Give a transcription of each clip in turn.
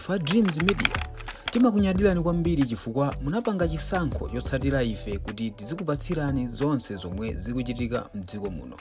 Fa Dreams Media timakunyadilani kwambiri chifukwa munapanga chisankho chotsatira ife kuti tizikupatsirani zonse zomwe zikuchitika mdziko muno.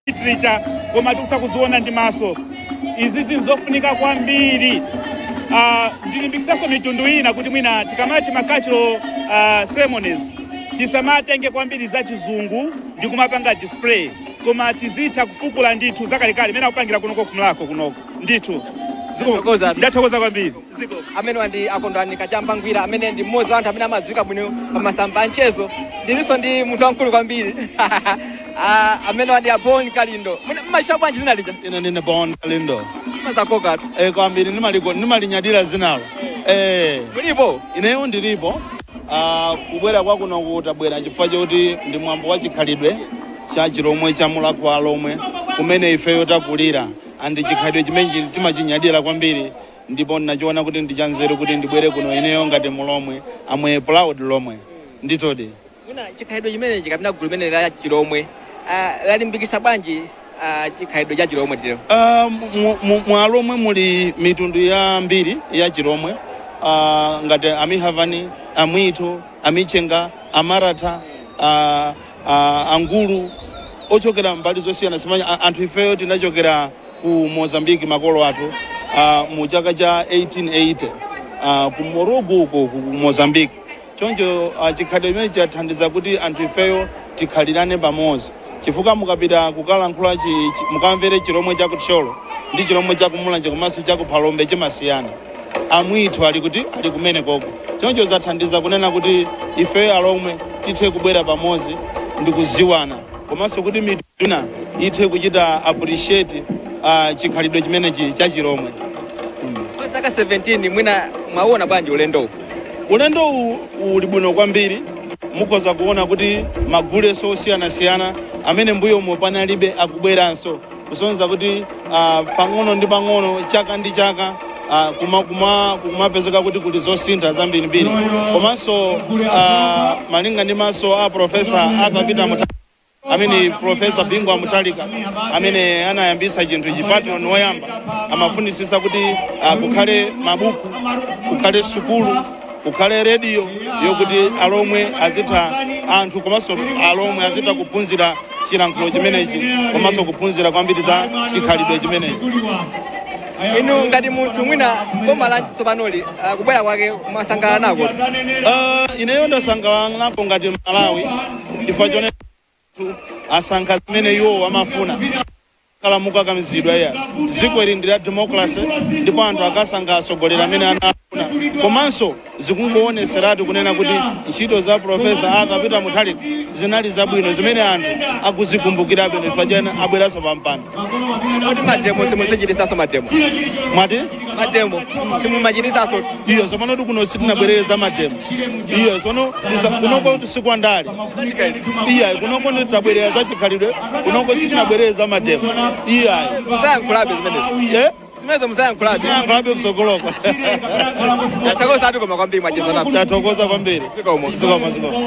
Literature koma tikukuziona ndi maso izi zinzofunika kwambiri. Ndilimbikitsaso mitundu ina kuti mwina tikamati cultural ceremonies tisamatenge kwambiri za chizungu ndi kumapanga display koma tizitha kufukula ndithu zakalekale mena kupangira kunoko kumlako kunoko ndithu. Ndathokoza kwambiri. Amene wandi akondwani kachamba ngwira amene ndi mmodzi wa anthu amene amadziwika bwino pamasamba anchezo ndilinso ndi munthu wankulu kwambiri. Amene wandi Bon Kalindo mmaisha bwanji zina lija ine ndine Bon Kalindo mazakoka kwambiri nimalinyadira zinalo mulipo ineyo ndilipo kubwera kwa kuno kutabwera chifukwa choti ndi mwambo wa chikhalidwe cha chilomwe cha mulako alomwe kumene ifeyo takulira andi chikhalidwe chimene timachinyadira kwambiri ndipo ndinachiona kuti ndichanzeru kuti ndibwere kuno ineyo ngati mulomwe amwe proud lomwe nditodi kuna chikhalidwe chimene chikapita gulu limene la chilomwe lalimbikitsa bwanji chikhalidwe cha chilomwe ndilo mwalomwe muli mitundu ya mbiri ya chilomwe ngati amihavani amwito amichenga amarata angulu ochokera mbali zosiyana simanya anthu ifeyo tinachokera ku Mozambique makolo athu mu chaka cha 1880 ku Morocco ku Mozambique choncho chikhalidwe chimene chathandiza kuti anthu ifeyo tikhalirane pamodzi chifukwa mukapita kukalankhula mukamvere chilomwe cha kutcholo ndi chilomwe cha kumulanje komanso cha kuphalombe chimasiyana amwitho ali kuti ali kumene koko choncho zathandiza kunena kuti ifeyo alomwe tithe kubwera pamodzi ndi kuziwana komanso kuti mituna ithe kuchita appreciate chikhalidwe chimenechi cha chilomwe. Kwa zaka 17 mwina mwaona bwanji ulendo uli bwino kwambiri mukoza kuona kuti magule osiyana-siyana amene mbuyo panalibe akubweranso kusonza kuti pang'ono ndi pang'ono chaka ndi chaka kumapezeka kuti kuli zosintha zambirimbiri komanso malinga ndi maso a profesa akapita amene Profesa Bingwa Mutalika amene anayambisa chinthu chipatron woyamba amafunisisa kuti kukhale mabuku kukhale sukulu kukhale radio yokuti alomwe azitha anthu komanso alomwe azitha kuphunzira chilankhulo chimenechi komanso kuphunzira kwambiri za chikhalidwe chimenechi. inu ngati munthu mwina boma la Tsopanoli kubwera kwake mwasangala nako ineyo ndasangalala nako ngati Malawi chifukwa chone asankha zimene iwo amafuna kala mukakamizidwa ya dziko ili ndi la democracy ndipo anthu akasankha atsogoleri amene anafuna komanso zikungoonetseratu kunena kuti ntchito za Profesa akapita Mutalika zinali zabwino zimene anthu akuzikumbukirabe chifukwa chene abweranso pampando. Kodi mademo simuzichitisaso mademo mwati mademo simumachitisaso iyo sopano kuno sitinabwereza mademo iyo sono kunoko tisikwa iya kunoko tabwereza za chikhalidwe kunoko sitinabwereza mademo iya musayankhulabe zimenezi zimezo musayankhulabe kusogoloka ndathokoza ati koma kwambiri mwachezanapo ndathokoza kwambiri zikomo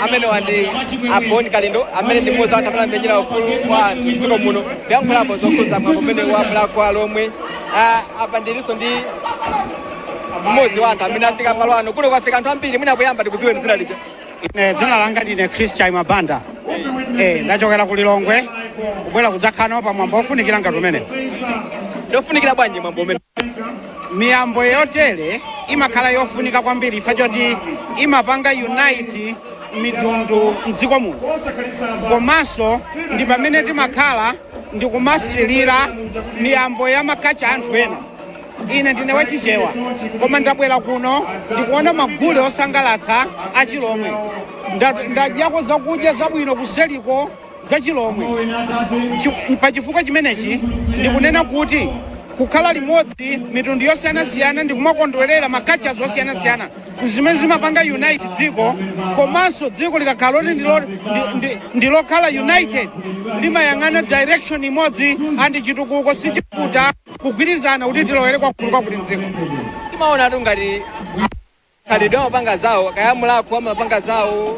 amene wandi Bon Kalindo amene ndi mmodzi wa anthu amene amenyera ufulu wa anthu dziko muno kuyankhulapo zokhuza mwambo umene wa mulako alomwe apa ndilinso ndi mmodzi wa anthu amene afika malo ano kuno kwafika anthu ambiri mwina kuyamba tikudziweni dzina lija. Ine dzina langa ndine Christian Mabanda ndachokera ku Lilongwe kubwera kudzakhala pa mwambo ofunikira ngati umene. Ndofunikira bwanji mwambo umene? Miyambo yotere imakhala yofunika kwambiri ifa choti imapanga unite mitundu mdziko muno komanso ndi pamene timakhala ndi kumasilira miyambo ya makacha anthu ena. Ine ndine wachichewa koma ndabwera kuno ndikuona magule osangalatsa achilomwe ndadyako zakudya zabwino kuseliko za chilomwe pachifukwa chimenechi ndikunena kuti kukhala limodzi mitundu yosiyana-siyana ndi kumakondwerera makacha osiyana-siyana zimene zimapanga unite dziko komanso dziko likakhala loti ndilokhala united limayang'ana direction imodzi andi chitukuko sichikuta kugwirizana kuti tilowere kwakuluka kuti dziko. Timaona tu ngati khalidwe amapanga zawo kaya mulako amapanga zawo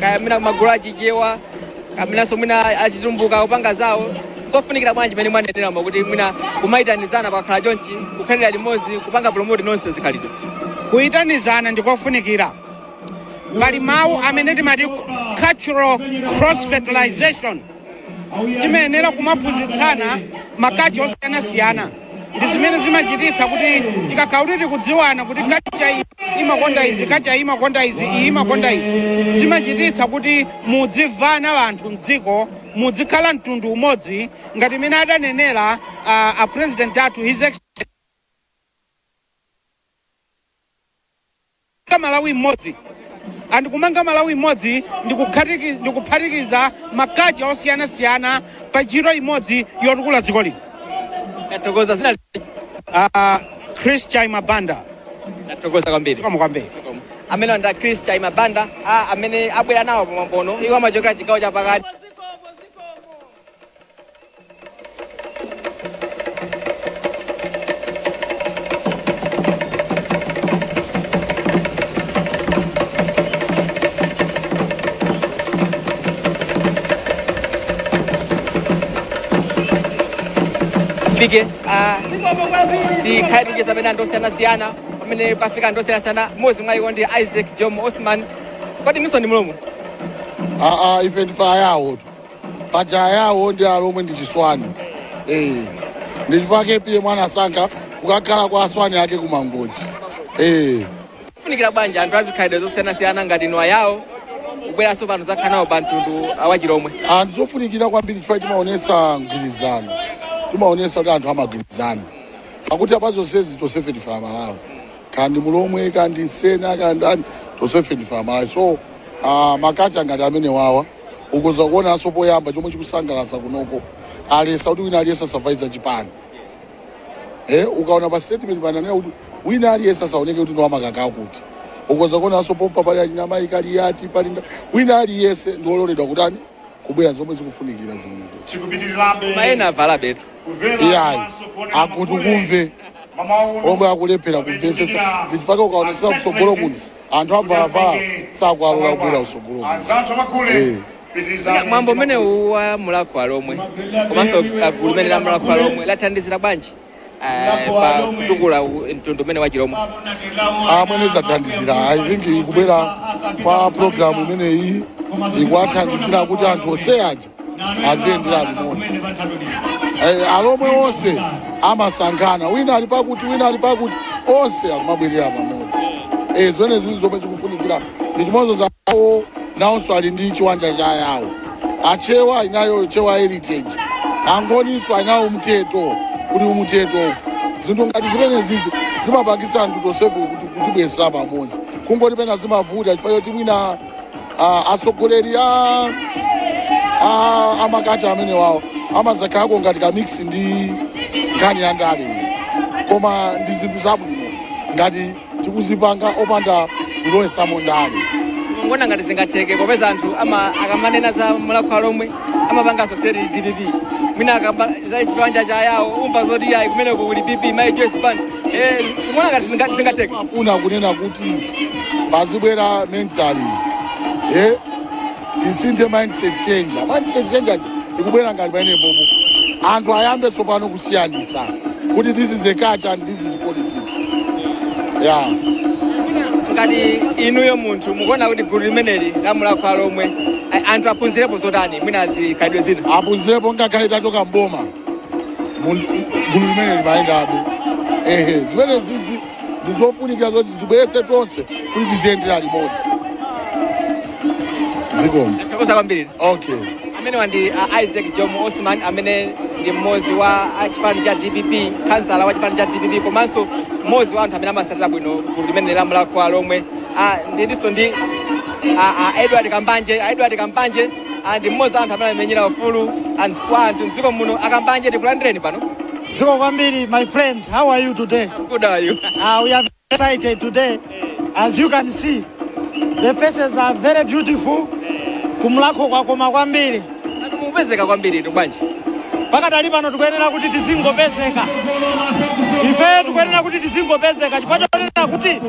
kaya mina magulu achichewa kaminanso mwina achitumbuka kupanga zawo kofunikira bwanji mene mwanenera kuti mwina kumaitanizana pakhala chonchi kukhalira limodzi kupanga promote nonse zikhalidwe. Kuitanizana ndikofunikira. Pali mawu amene timati cultural cross fertilization. Timayenera kumaphunzitsana makachi osiyanasiyana. Ndi zimene zimachititsa kuti tikakhautiti kudziwana kuti kacha imakonda izi, kacha imakonda izi, iyi imakonda izi. Zimachititsa kuti mudzimvana vanthu mdziko, mudzikhala mtundu umodzi ngati mene adanenera a president athu his excellency Malawi mmodzi. Kumanga Malawi mmodzi ndikuphatikiza makachi osiyanasiyana pa ntchito imodzi yotukula dziko lino. Ndatokoza zina Chris Chaima Banda. Ndatokoza kwambiri. Kwambiri. Amene nda Chris Chaima Banda amene abwera nawo pamwambono iwo amachokera chigawo cha pakati. Bige tikhaidi kugeza pena ndosiyana-siyana pamene pafika ndosiyana-siyana mozi mwaiko ndi Isaac Jomo Osman. Kodi niso ndi mlomo? Ife ndifa yawo paja yawo ndi alomwe ndi chiswani ndichifake pie mwana asankha kukakhala kwa aswani ake kumangoji. Funikira bwanji anthu azikhalidwe zosiyana-siyana ngati nowa yawo kubweranso pano zakhanawo pa mtundu wa Chiromwe? Ndizofunikira kwambiri chifukwa timaonesa mgwirizano, timaonesa kuti anthu amagwirizana pakuti apazonsezi tosefe ndife Amalawi, kandi Mulomwe kandi Nsena kandi ani tosefe ndife Amalawi. So makacha ngati amene wawa ukoza kuonanso poyamba chomwe chikusangalatsa kunoko alesa kuti wina aliyesa survivor chipani. Ukaona pa statement pananena kuti wina aliyesa saoneke kuti ndiwa makaka kuti ukoza kuonanso pompa pali anyama ikaliyati pali wina aliyese ndiololedwa kutani kubwera zomwe zikufunikira zimenezo. Maena avala betu iyayi akuti kumve omwe akulephera kumvesesa ndichifake ukaonesesa kusogolo kuno anthu abvalavala sakualola kubwera kusogolo kuno. Mwambo mmene wa Mulako Alomwe komanso gulu limene la Mulako Alomwe lathandizira bwanji pa kutukula mtundu mmene wa Chiromwe? Mwene zathandizira I think ikubwera kwa programu imene iyi ikuwathandizira kuti anthu onse aja aziyendera limodzi. Alomwe onse amasankhana wina ali pakuti wina ali pakuti onse akumabwerera pamodzi. Zimene zili zomwe zikufunikira ndi chimodzi zawo nawonso ali ndi chiwanja cha yawo. Achewa inayo Chewa Heritage, Angoniso anawo mteto kuti umuteto. Zinthu ngati zimene zizi zimapangisa anthu tosefu kuti bwesera pamodzi. Kungoti pena zimavuta chifukwa choti mwina asogoleri amakacha amene wawo amazakhalako ngati ka mix ndi nkhani ya ndale, koma ndi zinthu zabwino ngati tikuzipanga opanda kulowesamo ndale. Ngona ngati zingatheke popeza anthu akamanena za Mulako Alomwe amapanganso seri DPP mwina akamba za chiwanja cha yawo umva zoti yayi kumene kuli BP mai Joyce Band. Ngona ngati zingatheke afuna kunena kuti bazibwera mentally tisinthe mindset change ikubwera ngati pamene popo anthu ayambe tsopano kusiyanisa kuti this is a culture and this is politics. Ngati inuyo munthu mukuona kuti gulu limeneli la Mulako Alomwe anthu aphunzirepo zotani mwina zikhalidwe zina? Aphunzirepo ngakhale tatoka mboma gulu limeneli mayendabe. Zimene zizi ndizofunikira zoti zitibweretse tonse kuti tiziyendera limodzi. Zikomo. Ndatokoza kwambiri. Okay. Amene wandi Isaac Jomo Osman amene ndi mmodzi wa chipani cha DPP, kansala wa chipani cha DPP komanso mmodzi wa anthu amene amasatira bwino gulu limene la Mulako Alomwe. Ndinso ndi Edward Kampanje ndi mmodzi wa anthu amene amenyera ufulu wa anthu mdziko muno. Akampanje tikulandireni pano. Ziko kwambiri my friend, how are you today? Good, are you? We are very excited today. As you can see, the faces are very beautiful. Kumulako kwa koma kwambiri. Kupezeka kwambiri tukwanji. Pakadali pano tikuyenera kuti tizingopezeka. Ife tikuyenera kuti tizingopezeka chifukwa chonena kuti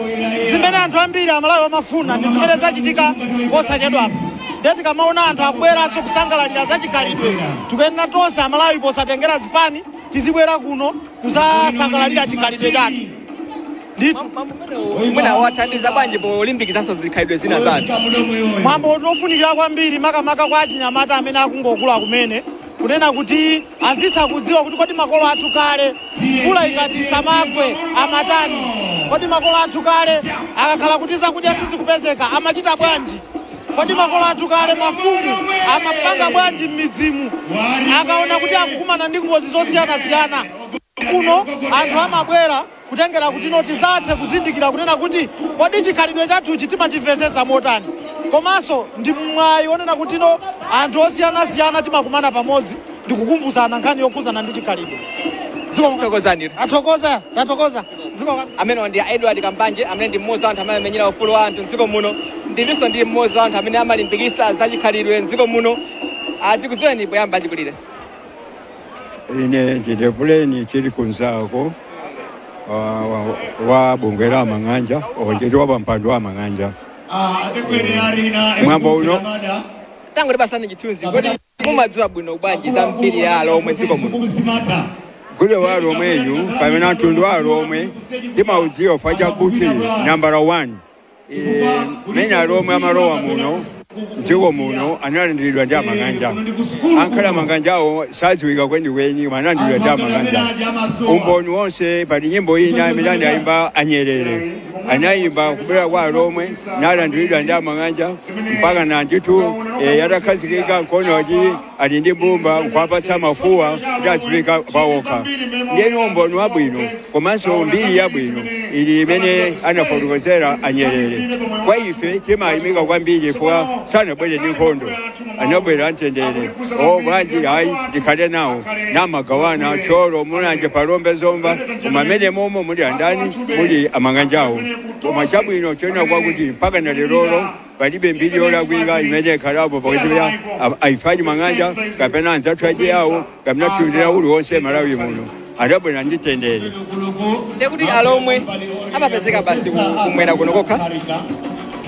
zimene anthu ambiri Amalawi amafuna ndi zimene zachitika posachedwapo. ndeti kamaona anthu akubweranso kusangalalira zachikhalidwe tikuyenera tonse amalawi posatengera zipani tizibwera kuno kusasangalalira chikhalidwe chathu. Mwina wathandiza bwanji polimbikitsanso zikhalidwe zina zathu. Mwambo unofunikira kwambiri makamaka kwa achinyamata amene akungokula kumene kunena kuti azitha kudziwa kuti kodi makolo athu kale mvula ikati samagwe amatani, kodi makolo athu kale akakhala kuti zakudya sizikupezeka amachita bwanji, kodi makolo athu kale mafumu amapanga bwanji m'midzimu akaona kuti akukumana ndi ngozi zosiyanasiyana. Kuno anthu amabwera kutengera kuti noti zathe kuzindikira kunena kuti kodi chikhalidwe chathuchi timachimvesesa motani, komanso ndi mwayi onena kuti no anthu osiyanasiyana timakumana pamodzi ndi kukumbusana nkhani yokhuzana ndi chikhalidwe. Tatokoza. Amene ndi Edward Kampanje amene ndi mmodzi wa anthu amene amenyera ufulu wa anthu m'dziko muno, ndilinso ndi mmodzi wa anthu amene amalimbikitsa zachikhalidwe m'dziko muno. Tikudziweni poyamba chikulire. Ine ndine Buleni chili kunzako wa bungwe la Mang'anja onjeti wa pampando wa Mang'anja. Mwambo uno tangu libasani chithunzi kodi mumadziwa bwino bwanji za mbiri ya Alomwe m'dziko muno? Gule wa Alomweyu pamene mtundu wa Alomwe timaudziwa facha kuti number 1 mene Alomwe amalowa muno m'dziko muno analandiridwa ndi Amang'anja. Ankhala Amang'anjawo sadziwika kwenikweni analandiridwa ndi Amang'anja. Umboni wonse pali nyimbo ina imene anayimba Anyerere anayimba kubwera kwa Alomwe nalandiridwa ndi Amang'anja mpaka nanditu yatakhazikika nkono kuti ali ndi mbumba nkwapatsa mafuwa kuti adziwika pawokha. Ndiyeni umboni wabwino komanso mbiri yabwino ili imene anafotokozera Anyerere. Kwa ife timayimika kwambiri chifukwa sanabwere ndi nkhondo, anabwera mtendere. Bwanji hayi ndikhale nawo namagawana Cholo Mulanje Palombe Zomba kumamene momo muli andani muli Amang'anjawo. Koma chabwino chona kwakuti mpaka na lero palibe mbiri yolakwika imene ikhalapo pakuti aifanyi Mang'anja kapena anzathu aje yawo kapena tundira uli wonse Malawi muno adabwera ndi tendere. Ndekuti Alomwe amapezeka basi kumwera kuno kokha?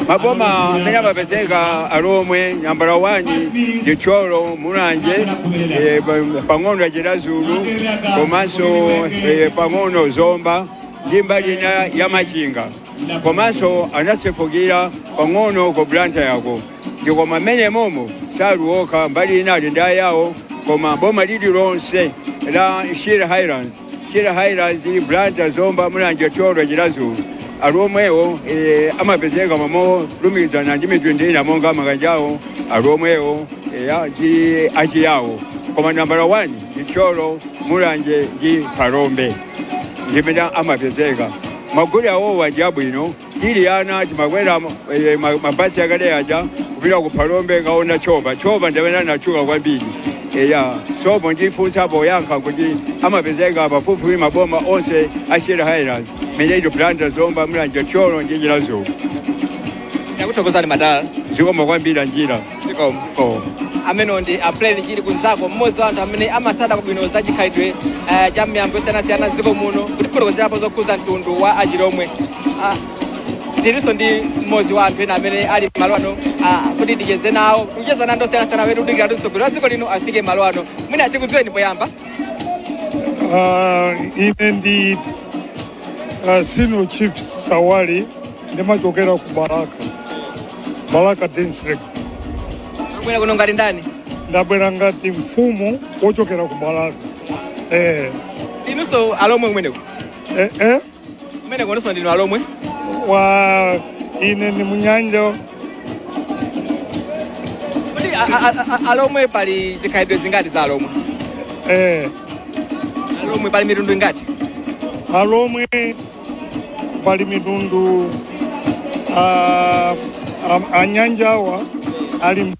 Maboma amene amapezeka Alomwe number 1 ndi Cholo Mulanje pang'ono achita Zulu komanso pang'ono Zomba ndi mbali ya Machinga komanso anasefukira pang'ono ku Blanta yako ndi koma mmene momo saluoka mbali inali ndi yawo koma boma lili lonse la Shire Highlands Blanta Zomba Mulanje Cholo achita Zulu Alomwewo amapezeka mamo lumikizana ndi mitundu ina monga Amang'anjawo Alomwewo achi yawo koma number 1 ndi Cholo Mulanje ndi Palombe ndimene amapezeka. Magulu awo wajabwino tili ana timakwera mabasi akale aja kupita ku Palombe kaona Choba ndamene anachuka kwambiri. Sobo ndifunsa poyankha kuti amapezeka pafupi maboma onse a Shire Highlands mene Blanta Zomba Mulanje Cholo ndi njira zo. Ndakuthokozani madala. Zikoma kwambiri njira. Zikoma. Amene ndi April chili kunzako mmodzi wa anthu amene amasada kubwino zachikhalidwe cha miyambo yosiyanasiyana m'dziko muno kutifotokozerapo zokhuza mtundu wa Achilomwe. Ndilinso ndi mmodzi wa anthu ena amene ali malo ano kuti ticheze nawo kucheza nando osiyanasiyana amene tikudikira kuti mtsogoleri wa dziko lino afike malo ano. Mwina tikudziweni poyamba. Ine ndi Sino Chief Sawali ndimachokera ku Balaka District. Mwina kuno ngati ndani? Ndabwera ngati mfumu wochokera ku Balaka. Inunso Alomwe kumeneko? Kumeneko nunso ndinu Alomwe? Ine ndi Munyanja. Kodi Alomwe pali zikhalidwe zingati za Alomwe? Alomwe pali mitundu ingati? Alomwe pali mitundu Anyanjawa ali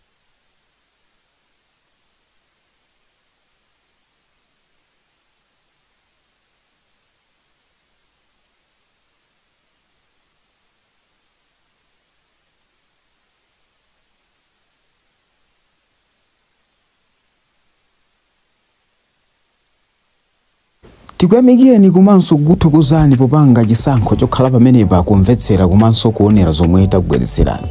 Tikuyamikeni komanso kuthokozani popanga chisankho chokhala pamenepa kumvetsera komanso kuonera zomwe takubweretserani.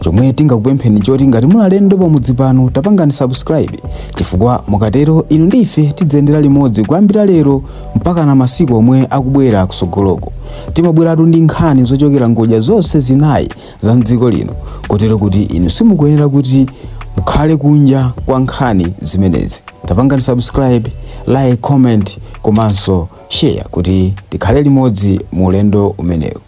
chomwe tingakupempheni choti ngati muli alendo pamudzi pano tapangani subscribe, chifukwa mukatero inu ndi ife tidzendera limodzi kuyambira lero mpaka na masiku omwe akubwera kusogoloko. Timabweratu ndi nkhani zochokera ngodya zonse zinayi za mdziko lino, kotero kuti inu simukuyenera kuti mukhale kunja kwa nkhani zimenezi. Tapangani subscribe, like, comment komanso share kuti tikhale limodzi mu ulendo umenewu.